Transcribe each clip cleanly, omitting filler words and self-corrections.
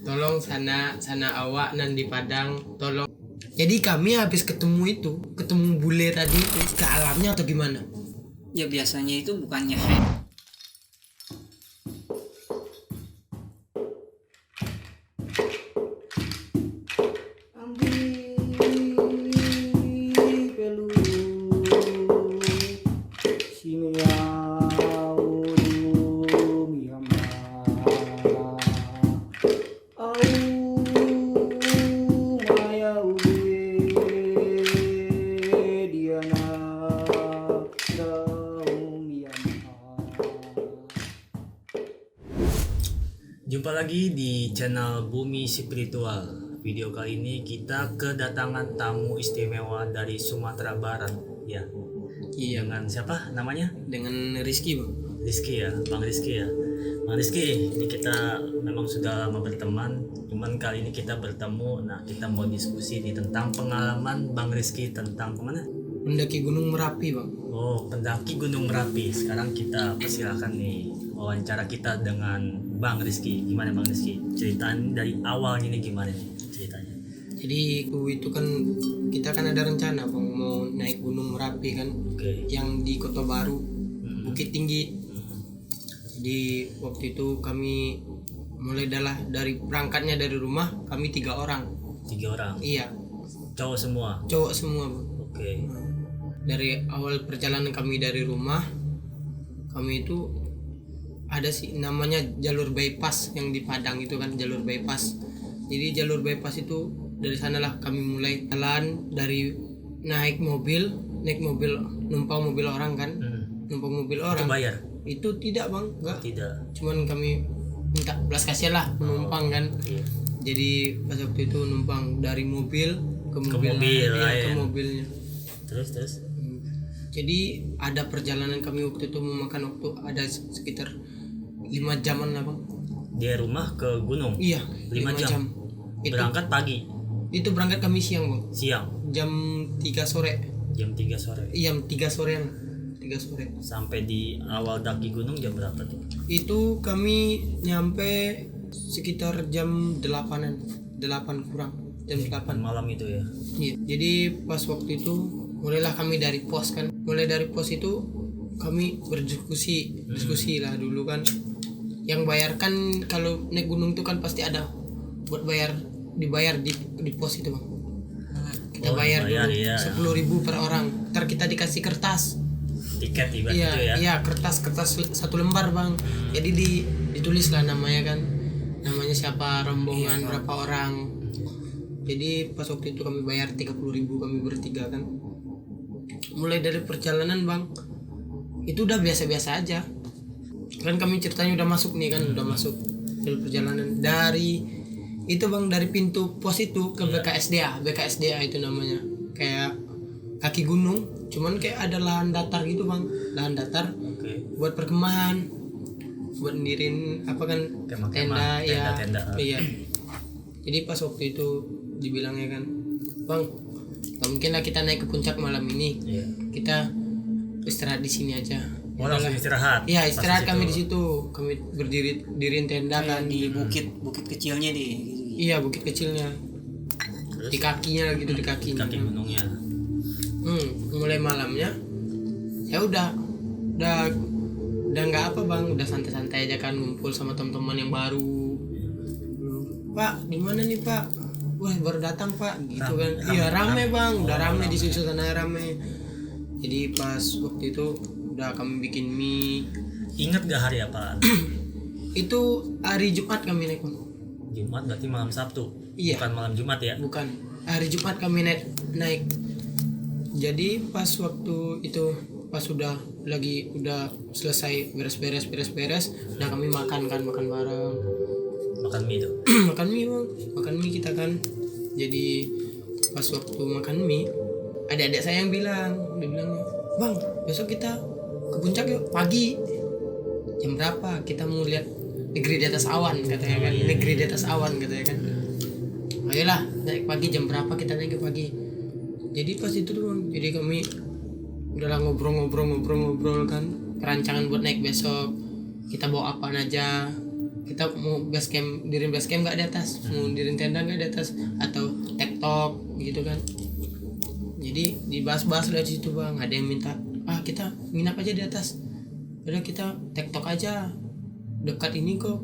tolong sana awak nan di Padang, tolong. Jadi kami habis ketemu bule tadi itu ke alamnya atau gimana? Ya biasanya itu bukannya Jumpa lagi di channel Bumi Spiritual. Video kali ini kita kedatangan tamu istimewa dari Sumatera Barat, ya. Iya, Dengan siapa namanya? dengan Rizky, Bang. Rizky ya, Bang Rizky ya. Bang Rizky, ini kita memang sudah lama berteman, cuman kali ini kita bertemu. Nah, kita mau diskusi nih tentang pengalaman Bang Rizky tentang kemana? Mendaki Gunung Merapi, Bang. Oh, pendaki Gunung Merapi. Sekarang kita persilakan nih wawancara kita dengan Bang Rizky. Gimana Bang Rizky? Ceritain dari awalnya nih gimana nih ceritanya? Jadi itu kan kita kan ada rencana, Bang, mau naik Gunung Merapi kan, Oke. yang di Kota Baru, Bukit Tinggi. Jadi waktu itu kami mulai dari berangkatnya dari rumah kami 3 orang. 3 orang. Iya, Cowok semua. cowok semua, Bang. Oke. Dari awal perjalanan kami dari rumah, kami itu ada sih namanya jalur bypass yang di Padang itu kan, jalur bypass. Jadi jalur bypass itu dari sanalah kami mulai jalan, dari naik mobil numpang mobil orang kan, numpang mobil orang. Itu bayar? Itu tidak, Bang, enggak. Tidak. Cuman kami minta belas kasihan lah menumpang kan. Iya. Jadi pas waktu itu numpang dari mobil ke mobil, mobil iya, ke lain. mobilnya. Terus. Jadi ada perjalanan kami waktu itu memakan waktu ada sekitar 5 jaman lah, Bang. Dia rumah ke gunung. Iya, 5 jam. Itu, Berangkat pagi, itu berangkat kami siang, Bang. siang, Jam 3 sore. jam 3 sore. Iya, 3 sorean. 3 sore. Sampai di awal daki gunung jam berapa tuh? Itu kami nyampe sekitar jam 8-an, 8 kurang, jam 8. Malam itu ya. Iya. Jadi pas waktu itu mulailah kami dari pos kan. Mulai dari pos itu kami diskusi lah dulu kan. Yang bayarkan kalau naik gunung itu kan pasti ada buat dibayar di pos itu, Bang. Kita bayar dulu iya. 10.000 per orang. Ntar kita dikasih kertas. Tiket ibarat Iya, itu ya. iya, kertas 1 lembar, Bang. Jadi ditulis lah namanya kan. Namanya siapa, rombongan berapa orang. Jadi pas waktu itu kami bayar 30.000 kami bertiga kan. Mulai dari perjalanan, Bang, itu udah biasa-biasa aja. Kan kami ceritanya udah masuk nih kan, udah masuk jalur perjalanan dari itu, Bang, dari pintu pos itu ke BKSDA itu namanya. Kayak kaki gunung, cuman kayak ada lahan datar gitu, Bang. Lahan datar Oke. buat perkemahan, buat ndirin apa kan, Kemah-kemah, tenda ya. tenda-tenda. Iya. Jadi pas waktu itu dibilangnya kan, Bang, gak mungkin lah kita naik ke puncak malam ini. Iya. Kita istirahat di sini aja. Oh, langsung istirahat. Iya, istirahat Pas kami di situ. Kami berdiriin tenda kan di bukit kecilnya di gitu. Iya, bukit kecilnya. Terus Di kakinya gitu, di kakinya. kaki gunungnya. Mulai malamnya ya udah nggak apa, Bang, udah santai-santai aja kan, ngumpul sama teman-teman yang baru. Pak, di mana nih, Pak? Wah, baru datang, Pak, gitu kan. Iya, rame, Bang, udah rame di situ sana, rame. Jadi pas waktu itu udah kami bikin mie. Ingat gak hari apaan? Itu hari Jumat kami naik, Bang. Jumat berarti malam Sabtu. Iya. Bukan malam Jumat ya? Bukan, hari Jumat kami naik. Jadi pas waktu itu pas udah selesai beres-beres, udah kami makan bareng. Makan mie itu. Makan mie, Bang. Makan mie kita kan. Jadi pas waktu makan mie, adik-adik saya yang dia bilang, Bang, besok kita ke puncak yuk pagi. Jam berapa? Kita mau lihat negeri di atas awan, katanya kan. Negeri di atas awan, katanya kan. Ayolah, naik pagi. Jam berapa kita naik ke pagi? Jadi pas itu tuh, Bang, jadi kami udahlah ngobrol kan, perancangan buat naik besok, kita bawa apa aja. kita mau base camp, dirin base camp nggak di atas, mau dirin tenda nggak di atas, atau tektok gitu kan. Jadi dibahas-bahas dari situ bang. Ada yang minta kita nginap aja di atas, udah kita tektok aja dekat ini kok.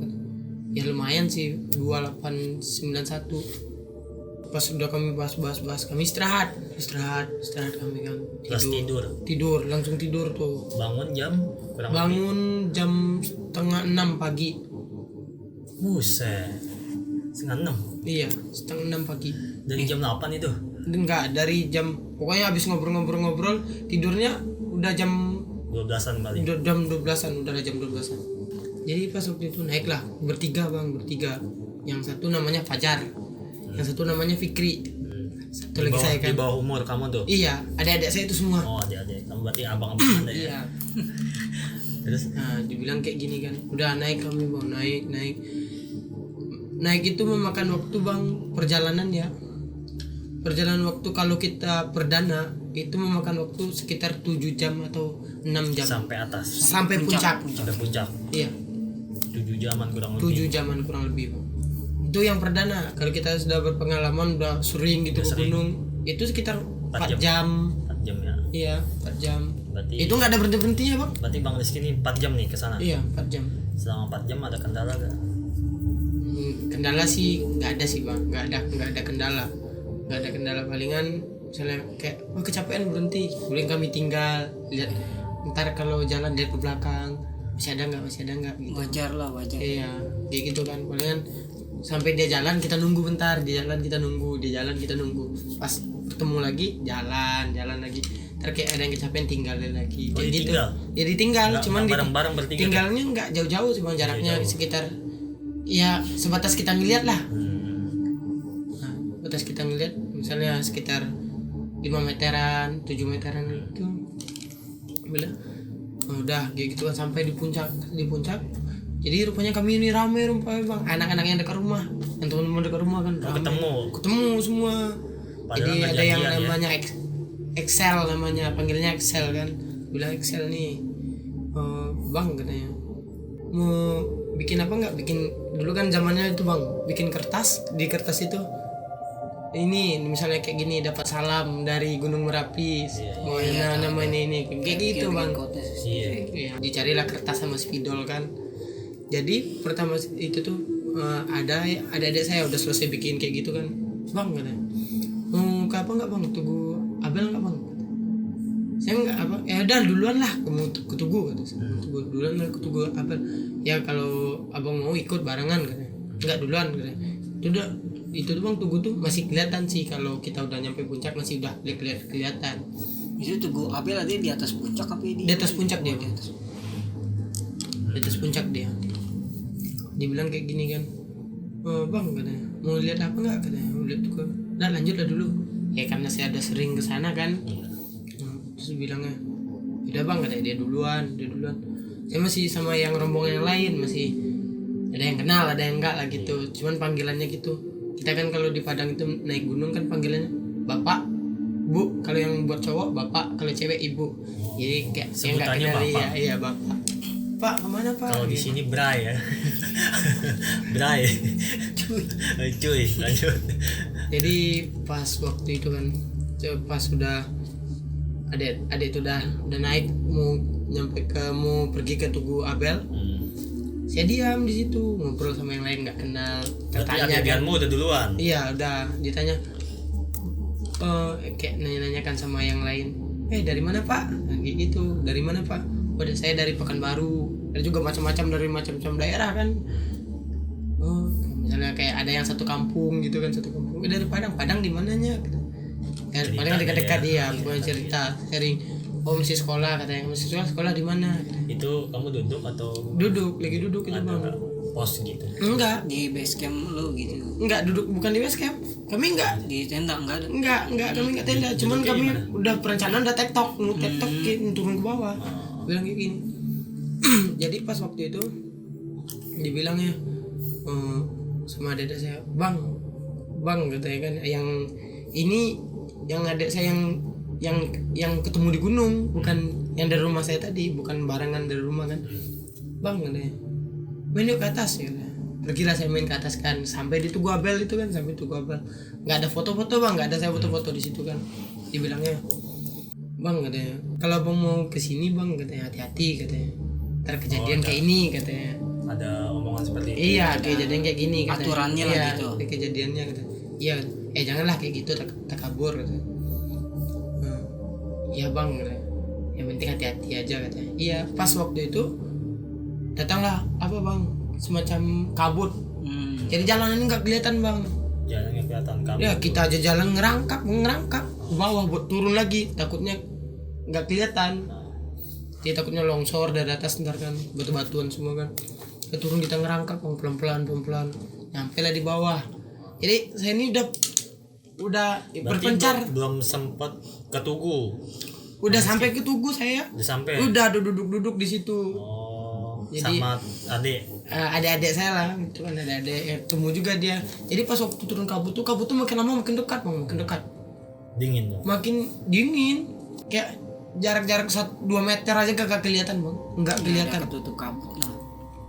Ya lumayan sih 2891. Pas udah kami bahas kami istirahat kami kan, Terus tidur langsung tidur tuh. Bangun jam kurang lebih. Bangun jam 5:30 pagi. Buset. 5:30. Iya, 5:30 pagi. Dari jam 8 itu. Enggak, dari jam, pokoknya habis ngobrol tidurnya udah jam 12-an balik. udah jam 12-an, udah jam 12-an. Jadi pas waktu itu naiklah bertiga. Yang satu namanya Fajar, yang satu namanya Fikri, satu lagi saya kan. Di bawah umur kamu tuh. Iya, adik-adik saya itu semua. Oh, adik-adik. Kamu berarti abang-abang Anda ya. Iya. Terus Nah, dibilang kayak gini kan, udah naik kami bang, naik itu memakan waktu bang, perjalanan waktu kalau kita perdana itu memakan waktu sekitar 7 jam atau 6 jam sampai atas. sampai puncak. Sampai puncak. Iya, 7 jaman kurang lebih. 7 jaman kurang lebih bang. Itu yang perdana. Kalau kita sudah berpengalaman, udah sering gitu ke gunung, itu sekitar 4 jam. 4 jam ya. Iya, 4 jam. Berarti Itu nggak ada berhentinya bang. Berarti Bang Rizky ini 4 jam nih ke sana. Iya, 4 jam. Selama 4 jam ada kendala gak? Kendala sih nggak ada sih bang, nggak ada kendala, palingan misalnya kayak kecapean berhenti, boleh kami tinggal lihat, ntar kalau jalan lihat ke belakang masih ada nggak gitu. Wajar. Iya kayak gitu kan, palingan sampai dia jalan kita nunggu bentar, dia jalan kita nunggu, pas ketemu lagi jalan lagi, ntar kayak ada yang kecapean tinggal lagi kayak gitu. Jadi tinggal Nggak cuman bareng-bareng bertiga. tinggalnya nggak jauh-jauh sih bang, jaraknya sekitar ya sebatas kita ngeliat lah. Nah, batas kita ngeliat misalnya sekitar 5 meteran 7 meteran gitu. Udah kayak gitu kan sampai di puncak. Jadi rupanya kami ini rame rupanya bang, anak-anak yang dekat rumah, yang teman-teman dekat rumah kan rame. Ketemu semua. Padahal jadi nggak ada yang janjian, namanya Excel, namanya panggilnya Excel kan, bilang Excel nih, bang katanya mau bikin apa nggak, bikin dulu kan zamannya itu bang, bikin kertas, di kertas itu ini misalnya kayak gini, dapat salam dari Gunung Merapi, namanya ini kayak gitu bang. Iya, dicarilah kertas sama spidol kan. Jadi pertama itu tuh ada adik saya udah selesai bikin kayak gitu kan, bang katanya mau ke apa nggak bang, Tugu Abel nggak bang? Saya nggak apa, udah duluan lah kamu ke Tugu kata saya. Duluan lah ke Tugu Abel. Ya kalau abang mau ikut barengan katanya. Nggak duluan katanya. Itu tuh bang, Tugu tuh masih kelihatan sih, kalau kita udah nyampe puncak masih udah kelihatan. Itu Tugu Abel ada di atas puncak apa Di atas puncak dia. Di atas puncak dia. Dibilang kayak gini kan, bang katanya mau lihat apa nggak katanya, mau lihat Tugu. Nah lanjutlah dulu. Ya karena saya udah sering kesana kan. Terus bilangnya udah bang katanya, dia duluan. Saya masih sama yang rombongan yang lain, masih ada yang kenal ada yang enggak lah gitu, cuman panggilannya gitu. Kita kan kalau di Padang itu naik gunung kan panggilannya bapak, bu, kalau yang buat cowok bapak, kalau cewek ibu. Jadi kayak saya nggak kenal ya, iya bapak. Pak kemana pak? Kalau di sini Bray ya. Bray. Cuy, lanjut. Jadi pas waktu itu kan, pas udah adik itu udah naik mau pergi ke Tugu Abel. Saya diam di situ ngobrol sama yang lain, nggak kenal. Berarti adeganmu udah duluan. Iya udah, ditanya kayak nanya-nanyakan sama yang lain, dari mana pak? Kayak gitu, dari mana pak? Udah saya dari Pekanbaru. Ada juga macam-macam dari macam-macam daerah kan. Misalnya kayak ada yang satu kampung gitu kan, dari Padang di mananya? Paling dekat-dekat dia, bukan cerita sharing. Masih sekolah katanya, masih sekolah di mana? Itu kamu duduk atau lagi duduk itu bang. Pos gitu? Enggak, di base camp lu gitu. Enggak duduk, bukan di base camp. Kami enggak Di tenda enggak ada. Enggak, kami enggak tenda. Cuman kami udah perencanaan, udah tektok turun ke bawah. Bilang kayak gini. Jadi pas waktu itu dibilangnya sama adik saya, bang katanya kan, yang ini yang adik saya yang ketemu di gunung, bukan yang dari rumah saya tadi, bukan barangan dari rumah kan. Bang katanya, main yuk ke atas ya. pergilah saya main ke atas kan, sampai di Tugu Abel itu kan, sampai Tugu Abel nggak ada foto-foto bang, nggak ada saya foto-foto di situ kan. Dibilangnya, bang katanya, kalau abang mau kesini bang katanya, hati-hati katanya, ntar kejadian kayak ini katanya. Ada omongan seperti itu. Iya, kejadian kayak gini katanya. Aturannya lah Iya, gitu. kayak kejadiannya katanya. Iya, janganlah kayak gitu, tak kabur katanya. Iya bang katanya, yang penting hati-hati aja katanya. Iya, pas waktu itu datanglah apa bang, semacam kabut. Jadi jalanan ini nggak kelihatan bang. Jalannya kelihatan kabut. Ya kita aja jalan ngerangkak ke bawah buat turun lagi, takutnya nggak kelihatan. Dia takutnya longsor dari atas ntar kan, batu-batuan semua kan. Kita turun, kita ngerangkak bang, pelan-pelan nyampe lah di bawah. Jadi saya ini udah Berarti berpencar, belum sempat ke Tugu. udah sampai ke Tugu saya. Udah sampai. Udah duduk di situ. Oh, Jadi- sama adik. Adik-adik saya lah, itu kan adik-adik ketemu juga dia. Jadi pas waktu turun kabut tuh makin lama makin dekat bang, makin dekat, Dingin tuh. makin dingin, kayak jarak 2 meter aja kagak kelihatan bang, nggak kelihatan. Ketutup kabut lah.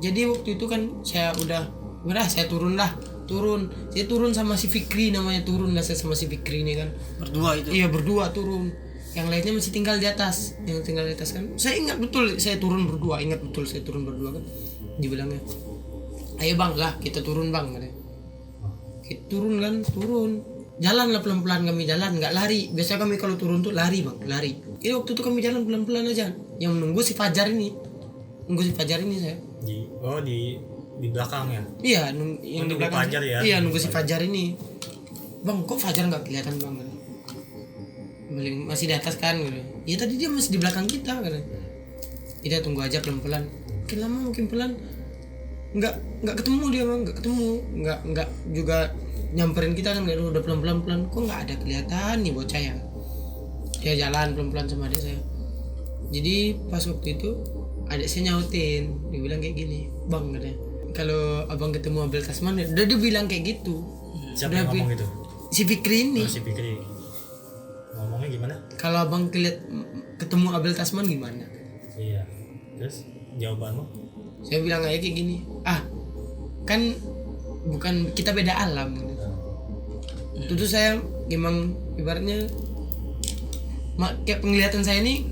Jadi waktu itu kan saya udah saya turun saya turun sama si Fikri, namanya turun lah saya sama si Fikri ini kan. Berdua itu. Iya berdua turun, yang lainnya masih tinggal di atas. Yang tinggal di atas kan, saya ingat betul saya turun berdua kan. Dibilangnya, ayo bang lah kita turun bang katanya. Kita turun jalan lah pelan-pelan, kami jalan nggak lari. Biasanya kami kalau turun tuh lari bang, lari. Ini waktu itu kami jalan pelan-pelan aja, yang menunggu si Fajar ini saya. Di belakang ya. Iya, yang di Nunggu belakang. Fajar ya? Iya, nunggu si Fajar ini. Bang, kok Fajar nggak kelihatan bang? Masih di atas kan? Ya tadi dia masih di belakang kita kan. Kita tunggu aja pelan-pelan. Makin lama makin pelan. Nggak ketemu dia bang, nggak juga nyamperin kita kan, udah pelan-pelan. Kok nggak ada kelihatan nih bocah ya? Dia jalan pelan-pelan sama adik saya. Jadi pas waktu itu adik saya nyautin, dia bilang kayak gini, bang katanya, kalau abang ketemu Abel Tasman, dia bilang kayak gitu. Siapa yang ngomong gitu? Si Fikri ini. Oh, si Fikri. Ngomongnya gimana? Kalau abang ketemu Abel Tasman gimana? Iya. Terus jawabanmu? Saya bilang aja kayak gini, kan bukan, kita beda alam gitu. Itu tuh saya emang ibaratnya kayak penglihatan saya ini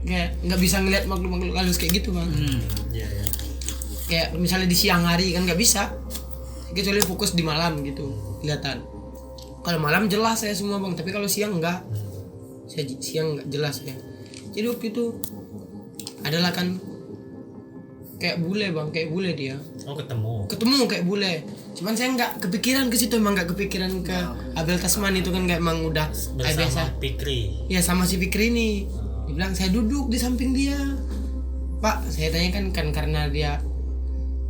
kayak nggak bisa ngeliat makhluk halus kayak gitu bang. Iya. Kayak misalnya di siang hari kan nggak bisa, kecuali fokus di malam gitu kelihatan. Kalau malam jelas saya semua bang, tapi kalau siang enggak. Saya siang nggak jelas ya. Jadi waktu itu adalah kan kayak bule bang, kayak bule dia. Oh, ketemu Kayak bule. Cuman saya nggak kepikiran ke situ, emang nggak kepikiran ke Abel Tasman itu kan, nggak, emang udah kayak biasa. bersama Fikri. Ya sama si Fikri ini. Dia bilang saya duduk di samping dia. Pak, saya tanya kan karena dia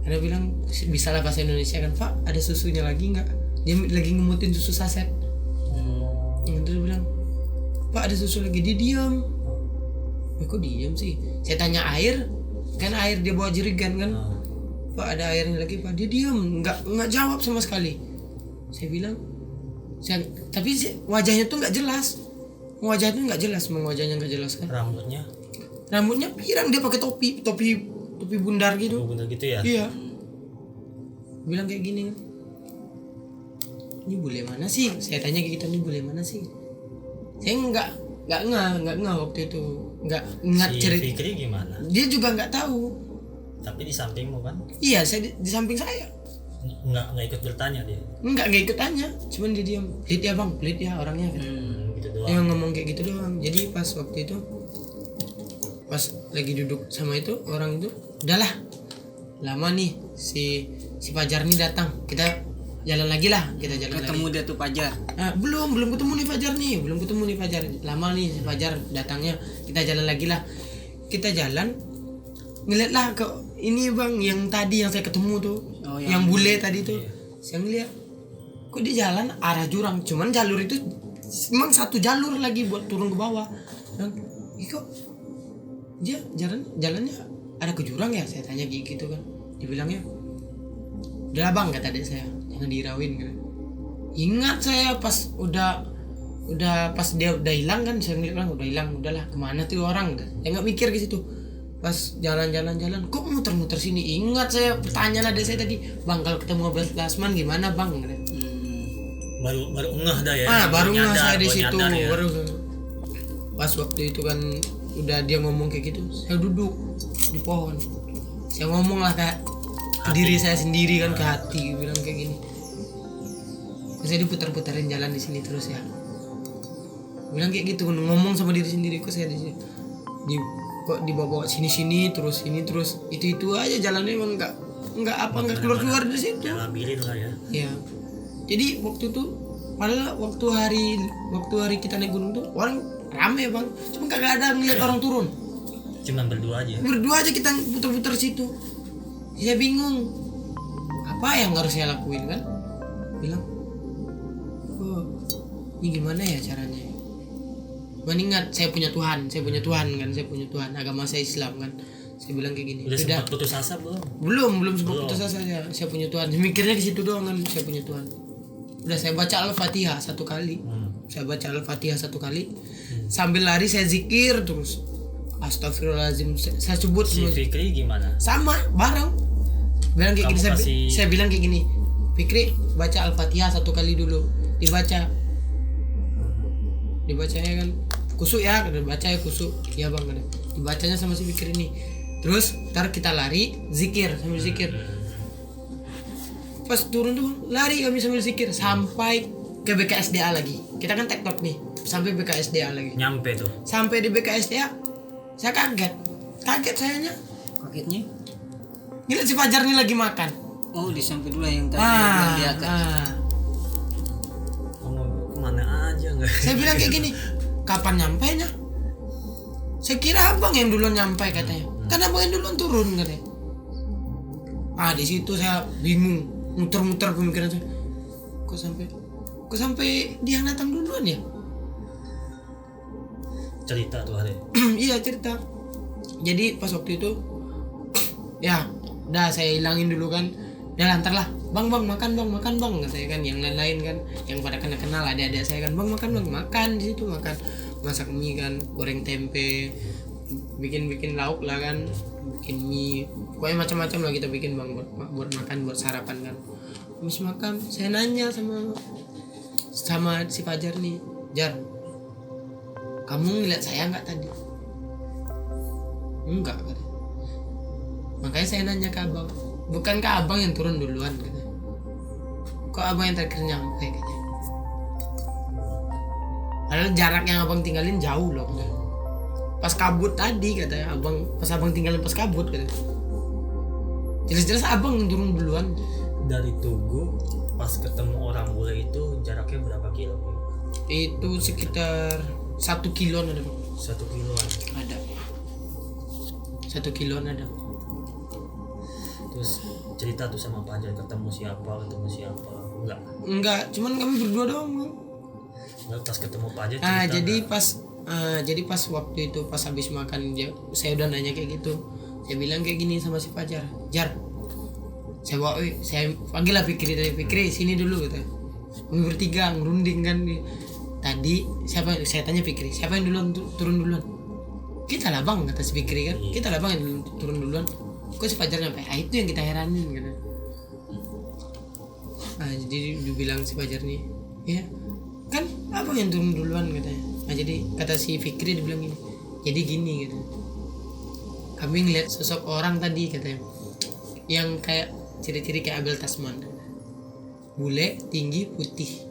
bilang bisa lah bahasa Indonesia kan, Pak ada susunya lagi nggak? Dia lagi ngemutin susu saset. Yang itu dia bilang, Pak ada susu lagi. Dia diam. Kok diam sih? Saya tanya air, kan air dia bawa jerigen kan. Pak ada airnya lagi Pak. Dia diam, nggak jawab sama sekali. Saya bilang, tapi wajahnya tuh nggak jelas. Wajahnya nggak jelas, memang wajahnya nggak jelas kan. Rambutnya pirang, dia pakai topi bundar gitu. Bener gitu ya? Iya. Bilang kayak gini kan, ini bule mana sih? Saya tanya kayak gitu, ini bule mana sih? Saya nggak waktu itu, nggak ingat Si cerita. Fikri gimana? Dia juga nggak tahu. Tapi di sampingmu kan? Iya, saya di samping saya. Nggak ikut bertanya dia. Nggak ikut tanya, cuman dia diam. Pelit ya bang, pelit ya orangnya. Gitu. Gitu doang. Dia ngomong kayak gitu doang. Jadi pas waktu itu, pas lagi duduk sama itu orang itu, udahlah lama nih si Fajar nih datang, kita jalan lagi lah, Ketemu dia tuh Fajar. belum ketemu nih Fajar, lama nih si Fajar datangnya, kita jalan lagi lah. Kita jalan ngeliat lah ke ini bang, yang tadi yang saya ketemu tuh, yang bule tadi tuh. Saya ngeliat kok di jalan arah jurang, cuman jalur itu memang satu jalur lagi buat turun ke bawah. Dan kok dia jalannya ada ke jurang ya? Saya tanya gitu kan. Dibilangnya, udah bang kata adik saya, jangan dirawin gitu. Ingat saya pas udah pas dia udah hilang kan, saya ngeliat udah hilang, udahlah kemana tuh orang? Saya nggak mikir ke situ. Pas jalan-jalan kok muter-muter sini. Ingat saya pertanyaan ada saya tadi, bang kalau ketemu Abel Tasman gimana bang? Baru ngeh dah ya. Baru nggak nyadar, saya di baru situ. nyadar ya. Baru pas waktu itu kan udah dia ngomong kayak gitu, saya duduk di pohon. Saya ngomong lah kayak ke diri saya sendiri kan, ke hati bilang kayak gini. Terus saya diputar-putarin jalan di sini terus ya. Bilang kayak gitu, ngomong sama diri sendiri, kok saya di sini. Kok dibawa sini terus itu aja jalannya emang nggak keluar dari situ. Ya labilin lah ya. Ya. Jadi waktu itu padahal waktu hari kita naik gunung tuh orang rame bang, cuma kagak ada ngeliat orang turun. Cuman berdua aja kita putar-putar situ. Saya bingung apa yang harus saya lakuin kan, bilang ini gimana ya caranya. Mengingat saya punya Tuhan kan, agama saya Islam kan. Saya bilang kayak gini. Udah sempat putus asa belum? Belum sempat putus asa saya punya Tuhan. Mikirnya ke situ doang kan, saya punya Tuhan. Udah saya baca Al-Fatihah satu kali. Sambil lari saya zikir terus. Astagfirullahaladzim. Saya sebut Si Fikri gimana? sama bareng. Bilang kayak gini, saya bilang kayak gini. Fikri baca Al-Fatihah satu kali dulu. Dibacanya kan kusuk ya, baca ya kusuk ya bang, dibacanya sama si Fikri ini. Terus ntar kita lari zikir sambil zikir. Pas turun tuh lari kami sambil zikir sampai ke BKSDA lagi. Kita kan tektok nih sampai BKSDA lagi. Nyampe tuh. Sampai di BKSDA saya kaget sayanya. Kagetnya? Gila si Fajar nih lagi makan. Oh, di samping dulu yang tadi bilang di atas. Kemana aja nggak? Saya bilang kayak gini, kapan nyampainya? Saya kira abang yang duluan nyampe katanya. Kan abang yang duluan turun katanya. Di situ saya bingung, muter-muter pemikiran saya. Kok sampai dia datang duluan ya? Cerita tuh hari. Iya cerita. Jadi pas waktu itu, ya, udah saya hilangin dulu kan. Ya lantar lah, bang makan bang katanya kan, yang lain kan yang pada kenal adik-adik saya kan, bang makan di situ, makan masak mie kan, goreng tempe, bikin lauk lah kan, bikin mie, pokoknya macam-macam lah kita bikin bang buat makan, buat sarapan kan. Habis makan saya nanya sama si Fajar nih, Jar, kamu ngeliat saya nggak tadi? Enggak katanya. Makanya saya nanya ke abang, bukankah abang yang turun duluan katanya? Kok abang yang terakhir nyampe katanya? Padahal jarak yang abang tinggalin jauh loh katanya. Pas kabut tadi katanya, pas abang tinggalin pas kabut katanya. Jelas-jelas abang yang turun duluan. Dari Tugu pas ketemu orang bule itu jaraknya berapa kilo? Itu sekitar 1 kiloan ada bang. 1 kiloan. Ada 1 kiloan ada. Terus cerita tuh sama Fajar, ketemu siapa enggak, cuman kami berdua doang bang. Enggak, pas ketemu Fajar cerita jadi pas waktu itu pas habis makan saya udah nanya kayak gitu. Saya bilang kayak gini sama si Fajar, Jar, saya panggil lah Fikri sini dulu gitu. Kami bertiga ngerunding kan tadi. Saya tanya Fikri, siapa yang duluan turun duluan? Kita lah bang, kata si Fikri kan. Kita lah bang yang turun duluan. Kok si Fajar nyampe? Itu yang kita heranin gitu. Jadi dibilang si Fajar nih, ya kan abang yang turun duluan katanya. Jadi kata si Fikri dibilang gini, jadi gini gitu, kami ngeliat sosok orang tadi katanya, yang kayak ciri-ciri kayak Abel Tasman, bule, tinggi, putih,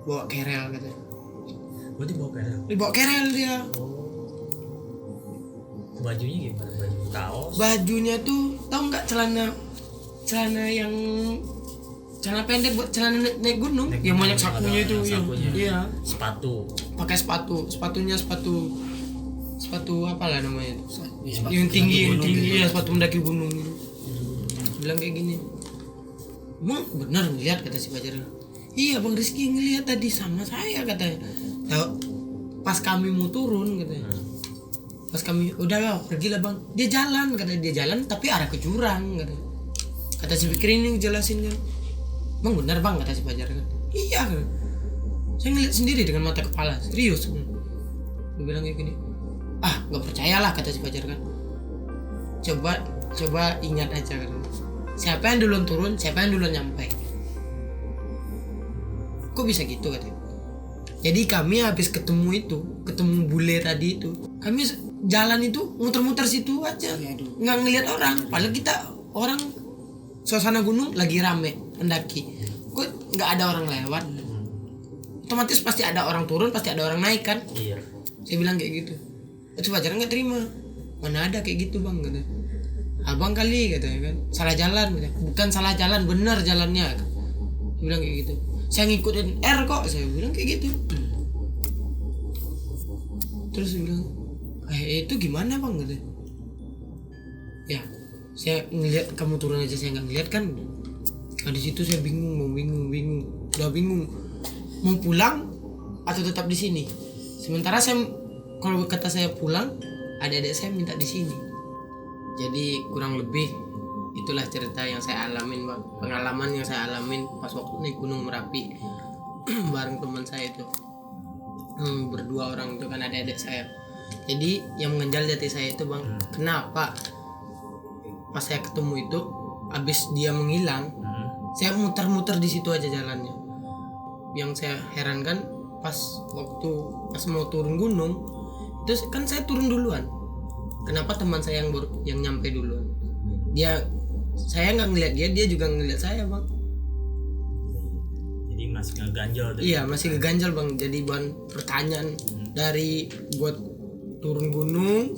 bawa kerel katanya. Berarti Bawa kerel dia. Bajunya gimana? Baju kaos? Bajunya tuh tau nggak, celana yang celana pendek buat celana naik gunung, yang banyak sakunya itu. Iya. Sepatu. Pakai sepatunya sepatu apalah namanya itu. Yang tinggi ya, sepatu mendaki gunung gitu. Bilang kayak gini. Emang benar ngeliat, kata si Fajar. Iya bang Rizky ngeliat tadi sama saya katanya. Tahu pas kami mau turun katanya. Pas kami udah lah pergilah bang, dia jalan katanya, tapi arah ke jurang katanya. Kata si Fikri ini jelasin kan, bang benar bang, kata si Fajar kan. Iya kan, saya ngeliat sendiri dengan mata kepala, serius. Dia bilang kayak gini, nggak percayalah kata si Fajar kan. Coba ingat aja kan, siapa yang duluan turun, siapa yang duluan nyampe. Kok bisa gitu katanya. Jadi kami habis ketemu bule tadi itu, kami jalan itu muter-muter situ aja, nggak ngelihat orang. Padahal kita orang suasana gunung lagi rame mendaki, kok nggak ada orang lewat. Otomatis pasti ada orang turun, pasti ada orang naik kan. Iya. Saya bilang kayak gitu. Itu Fajar nggak terima. Mana ada kayak gitu bang, kata. Abang kali katanya kan, salah jalan. Bukan salah jalan, benar jalannya. Saya bilang kayak gitu. Saya ngikutin R kok, saya bilang kayak gitu. Terus saya bilang, itu gimana bang, katanya. Ya, saya ngelihat kamu turun aja, saya nggak ngelihat kan. Nah, di situ saya bingung, udah bingung mau pulang atau tetap di sini. Sementara kalau kata saya pulang, adik-adik saya minta di sini. Jadi kurang lebih itulah cerita yang saya alamin bang, pengalaman yang saya alamin pas waktu naik Gunung Merapi bareng teman saya itu, berdua orang itu kan adik-adik saya. Jadi yang mengenjal jati saya itu bang, kenapa pas saya ketemu itu abis dia menghilang, saya muter-muter di situ aja jalannya. Yang saya herankan pas mau turun gunung itu kan saya turun duluan, kenapa teman saya yang nyampe duluan? Saya nggak ngeliat dia juga ngeliat saya bang. Jadi masih ngeganjal tuh. Iya masih ngeganjal bang. Jadi bahan pertanyaan dari buat turun gunung,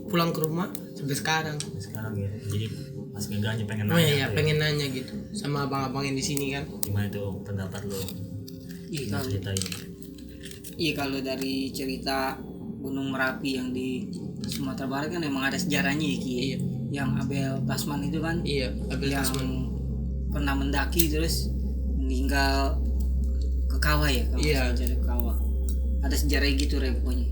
pulang ke rumah sampai sekarang ya. Jadi masih ngeganjal, pengen nanya. Iya pengen nanya gitu sama abang-abang yang di sini kan. Gimana tuh pendapat lo? Iya kalau dari cerita Gunung Merapi yang di Sumatera Barat kan emang ada sejarahnya ya Ki. Iya. Yang Abel Tasman itu kan. Iya, Abel yang Tasman pernah mendaki terus meninggal ke kawah ya, kalau iya. ke kawah. Ada sejarah gitu pokoknya.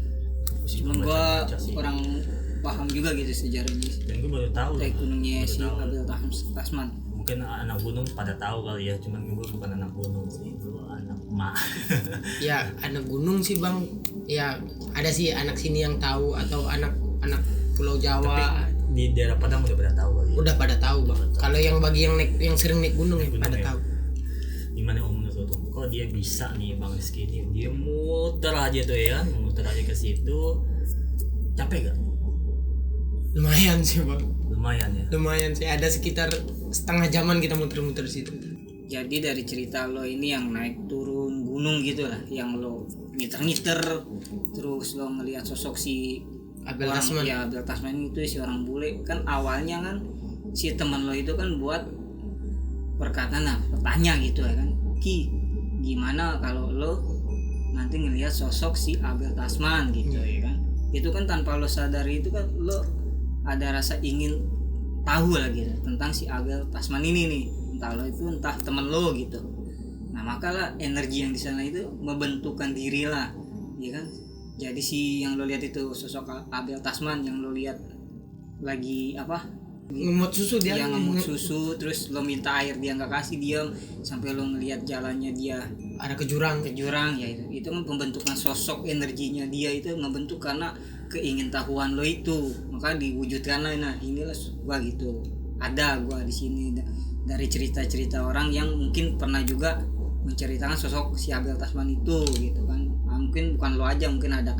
Cuman gua orang paham juga gitu sejarahnya. Dan gue baru tahu. Dari gunungnya si Abel Tasman. Mungkin anak gunung pada tahu kali ya, cuman gue bukan anak gunung sih, gue anak emak. Ya anak gunung sih bang. Ya ada sih anak sini yang tahu atau anak Pulau Jawa. Tapi di daerah Padang udah pada tahu kali ya? Udah pada tahu bang. Kalau yang bagi yang sering naik gunung ya pada tahu. Gimana om menurut lo? Kok dia bisa nih Bang Rizky ini? Dia muter aja tuh ya, muter aja ke situ. Capek gak? Lumayan sih bang. Lumayan Sih. Ada sekitar setengah jaman kita muter-muter situ. Jadi dari cerita lo ini yang naik turun gunung gitu lah, yang lo ngiter-ngiter terus lo ngelihat sosok si Abel Tasman. Ya Abel Tasman itu si orang bule kan. Awalnya kan si teman lo itu kan buat perkataan bertanya gitu ya kan, Ki gimana kalau lo nanti ngelihat sosok si Abel Tasman gitu ya kan. Itu kan tanpa lo sadari itu kan lo ada rasa ingin tahu lah gitu tentang si Abel Tasman ini nih, entah lo itu entah temen lo gitu. Nah makalah energi yang di sana itu membentukkan diri lah ya kan. Jadi si yang lo lihat itu sosok Abel Tasman yang lo lihat lagi ngemut susu dia. Yang ngemut susu terus lo minta air dia nggak kasih, diam sampai lo ngelihat jalannya dia ada ke jurang ya itu kan pembentukan sosok energinya dia itu ngebentuk karena keingintahuan lo itu, maka diwujudkan lah. Nah inilah gua gitu, ada gua di sini dari cerita-cerita orang yang mungkin pernah juga menceritakan sosok si Abel Tasman itu gitu kan. Nah, mungkin bukan lo aja, mungkin ada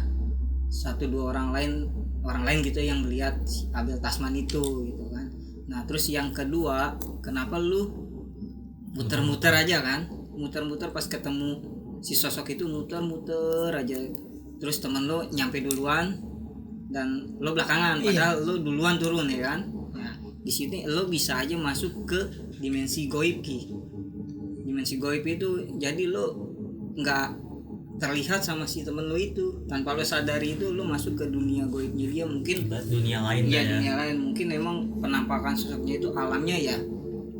1-2 orang lain gitu yang melihat si Abel Tasman itu gitu kan. Nah terus yang kedua, kenapa lu muter-muter aja kan, muter-muter pas ketemu si sosok itu, muter-muter aja terus temen lo nyampe duluan dan lo belakangan, padahal lo duluan turun ya kan. Nah di sini lo bisa aja masuk ke dimensi goib Ki. Dimensi goib itu jadi lo nggak terlihat sama si temen lo itu, tanpa lo sadari itu lo masuk ke dunia goibnya dia, mungkin dunia lain ya, ya. Dunia lain mungkin emang penampakan sosoknya itu alamnya ya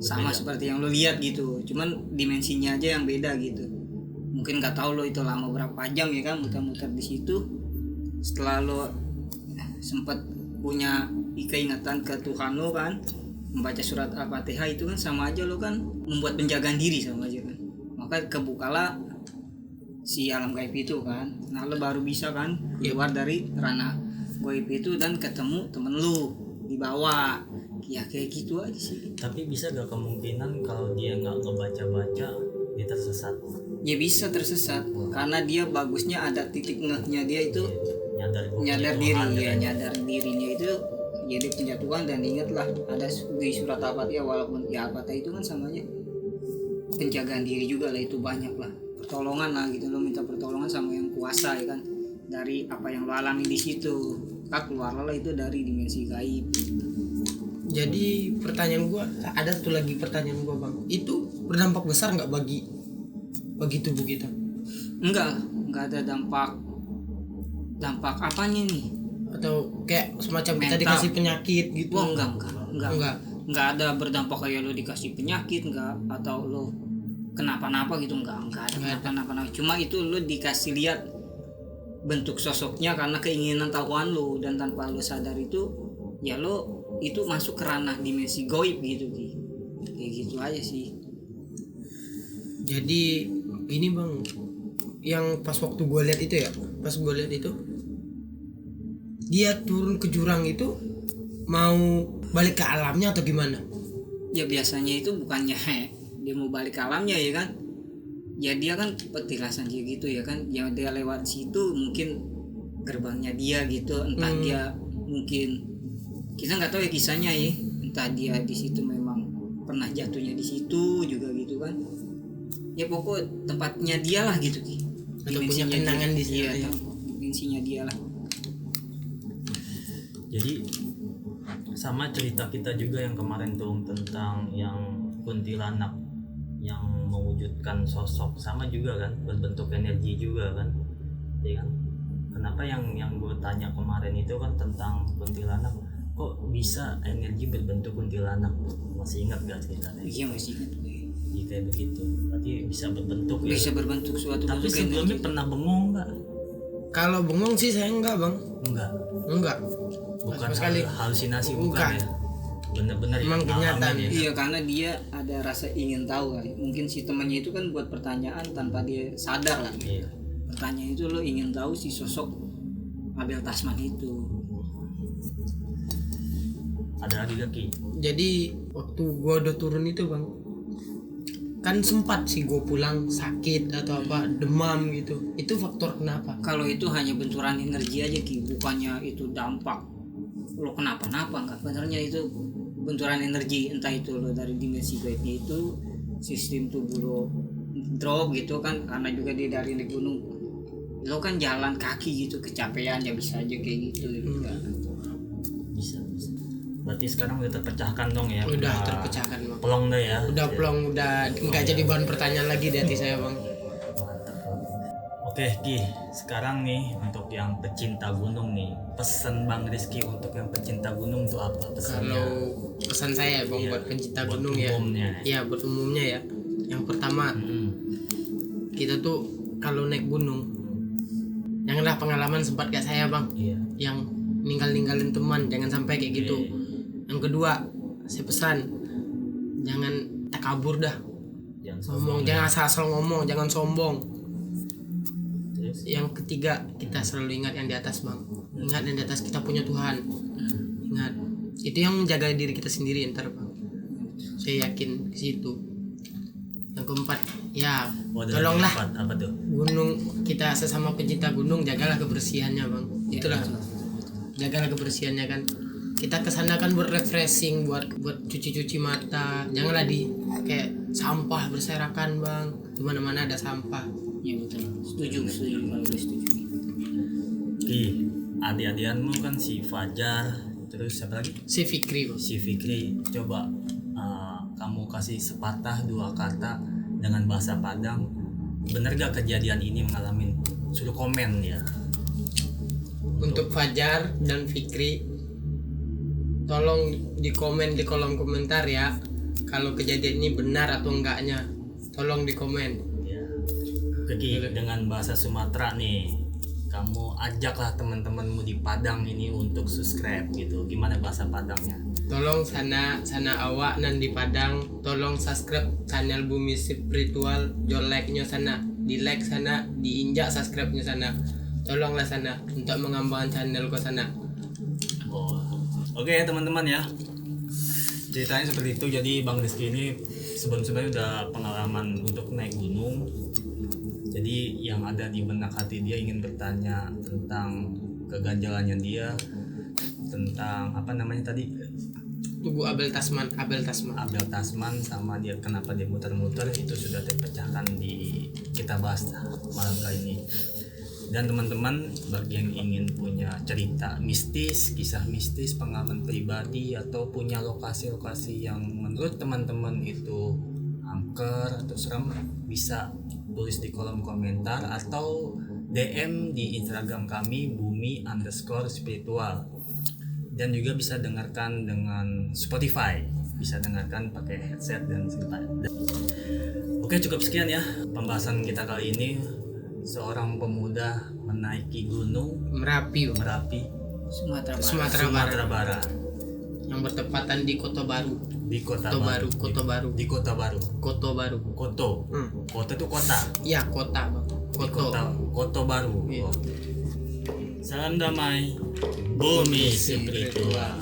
sama seperti yang lo lihat gitu, cuman dimensinya aja yang beda gitu. Mungkin nggak tahu lo itu lama berapa jam ya kan muter-muter di situ. Setelah lo sempat punya keingatan ke Tuhan lo kan, membaca surat Al-Fatihah itu kan sama aja lo kan membuat penjagaan diri sama aja kan, maka kebukalah si alam gaib itu kan. Nah lo baru bisa kan keluar dari ranah goib itu dan ketemu temen lu dibawa, ya kayak gitu aja sih. Tapi bisa gak kemungkinan kalau dia nggak ngebaca-baca dia tersesat? Ya bisa tersesat karena dia bagusnya ada titik ngehnya dia itu nyadar diri ya, nyadar dirinya itu jadi penjatuhan. Dan ingatlah ada di surat Al-Fatihah, walaupun ya Al-Fatihah itu kan samanya penjagaan diri juga lah, itu banyak lah pertolongan lah gitu, lo minta pertolongan sama yang kuasa ya kan, dari apa yang lo alami di situ, keluarlah itu dari dimensi gaib. Jadi pertanyaan gua, ada satu lagi pertanyaan gua bang, itu berdampak besar nggak bagi tubuh kita? Enggak ada dampak apanya nih, Atau kayak semacam kita Mental. dikasih penyakit gitu? wah enggak ada berdampak kayak lo dikasih penyakit enggak, atau lo kenapa-napa gitu, enggak ada kenapa-napa. Cuma itu lo dikasih lihat bentuk sosoknya karena keinginan tahuan lo, dan tanpa lo sadar itu ya lo itu masuk ke ranah dimensi goib gitu Ki. Kayak gitu aja sih. Jadi gini bang, yang pas waktu gue lihat itu ya, dia turun ke jurang itu mau balik ke alamnya atau gimana? Ya biasanya itu bukannya dia mau balik ke alamnya ya kan, ya dia kan petilasan dia gitu ya kan, yang dia lewat situ mungkin gerbangnya dia gitu, entah dia mungkin, kita nggak tahu ya kisahnya ya, entah dia di situ memang pernah jatuhnya di situ juga gitu kan, ya pokok tempatnya dia lah gitu Ki, Atau punya kenangan di situ ya. Dimensinya dia lah. Jadi sama cerita kita juga yang kemarin tuh tentang yang kuntilanak yang mewujudkan sosok, sama juga kan, berbentuk energi juga kan, ya kan. Kenapa yang gue tanya kemarin itu kan tentang kuntilanak, kok bisa energi berbentuk kuntilanak? Masih ingat gak ceritanya? Iya masih ingat gue. Iya kayak begitu, berarti bisa berbentuk ya. Bisa berbentuk suatu Tapi bentuk sebelumnya energi. pernah bengong nggak? Kalau bengong sih saya enggak bang, Enggak, bukan sama sekali. halusinasi, Bukan. bukan ya? Bener-bener Emang ngalamin kenyataan. ya. Iya, karena dia ada rasa ingin tahu kali. Mungkin si temannya itu kan buat pertanyaan tanpa dia sadar lah. Iya. Pertanyaan itu lo ingin tahu si sosok Abel Tasman itu. Ada lagi gak Ki? Jadi waktu gue udah turun itu bang, kan sempat sih gue pulang sakit atau apa, demam gitu. Itu faktor kenapa? Kalau itu hanya benturan energi aja Ki, bukannya itu dampak lo kenapa-napa, enggak. Benernya itu benturan energi, entah itu lo dari dimensi gaibnya itu sistem tubuh lo drop gitu kan, karena juga dia dari naik gunung, lo kan jalan kaki gitu kecapean, ya bisa aja kayak gitu juga. Bisa. Berarti sekarang udah terpecahkan dong ya? Udah terpecahkan bang. Pelong dah ya? Udah plong, udah nggak jadi bahan pertanyaan lagi di hati saya bang. Oke Ki, sekarang nih untuk yang pecinta gunung nih, pesan Bang Rizky untuk yang pecinta gunung itu apa pesannya? Kalau pesan saya bang, Iya, buat pencinta buat gunung ya, umumnya. ya buat umumnya ya. Yang pertama, kita tuh kalau naik gunung, janganlah pengalaman sempat kayak saya bang, Iya. yang ninggalin teman, jangan sampai kayak gitu. Iya. Yang kedua, saya pesan jangan takabur dah, Jangan ngomong, jangan asal ngomong, jangan sombong. Terus? Yang ketiga, kita selalu ingat yang di atas bang, ingat yang di atas, kita punya Tuhan, ingat itu yang menjaga diri kita sendiri ntar bang, saya yakin ke situ. Yang keempat, ya tolonglah Apa tuh? gunung, kita sesama pencinta gunung, jagalah kebersihannya bang, itulah, jagalah kebersihannya kan. Kita kesana kan buat refreshing, buat cuci mata, janganlah di kayak sampah berserakan bang, dimana-mana ada sampah. Iya betul, setuju kalau gue setuju. Ki, adik-adikanmu kan si Fajar, terus siapa lagi? Si Fikri bang. Si Fikri. Coba kamu kasih sepatah dua kata dengan bahasa Padang, bener gak kejadian ini mengalami? Suruh komen ya. Untuk Fajar dan Fikri, tolong di komen di kolom komentar ya, kalau kejadian ini benar atau enggaknya, tolong di komen. Ya. Ki, dengan bahasa Sumatera nih, kamu ajaklah teman-temanmu di Padang ini untuk subscribe gitu. Gimana bahasa Padangnya? Tolong sana awak nan di Padang, tolong subscribe channel Bumi Spiritual, like-nya sana, di like sana, diinjak subscribe-nya sana. Tolonglah sana untuk mengembangkan channel ke sana. Oke teman-teman ya, ceritanya seperti itu. Jadi Bang Rizky ini sebelumnya udah pengalaman untuk naik gunung. Jadi yang ada di benak hati dia ingin bertanya tentang keganjalannya dia, tentang apa namanya tadi, Tugu Abel Tasman. Abel Tasman, sama dia kenapa dia muter-muter, itu sudah terpecahkan di kita bahas malam kali ini. Dan teman-teman, bagi yang ingin punya cerita mistis, kisah mistis, pengalaman pribadi, atau punya lokasi-lokasi yang menurut teman-teman itu angker atau serem, bisa tulis di kolom komentar atau DM di Instagram kami bumi_spiritual. Dan juga bisa dengarkan dengan Spotify, bisa dengarkan pakai headset dan sebagainya. Oke, cukup sekian ya pembahasan kita kali ini. Seorang pemuda menaiki gunung Merapi Sumatera Barat yang bertepatan di Kota Baru. Kota Baru. Kota itu kota. Ya, kota Bang. Kota Baru. Iya. Salam damai, bumi spiritual.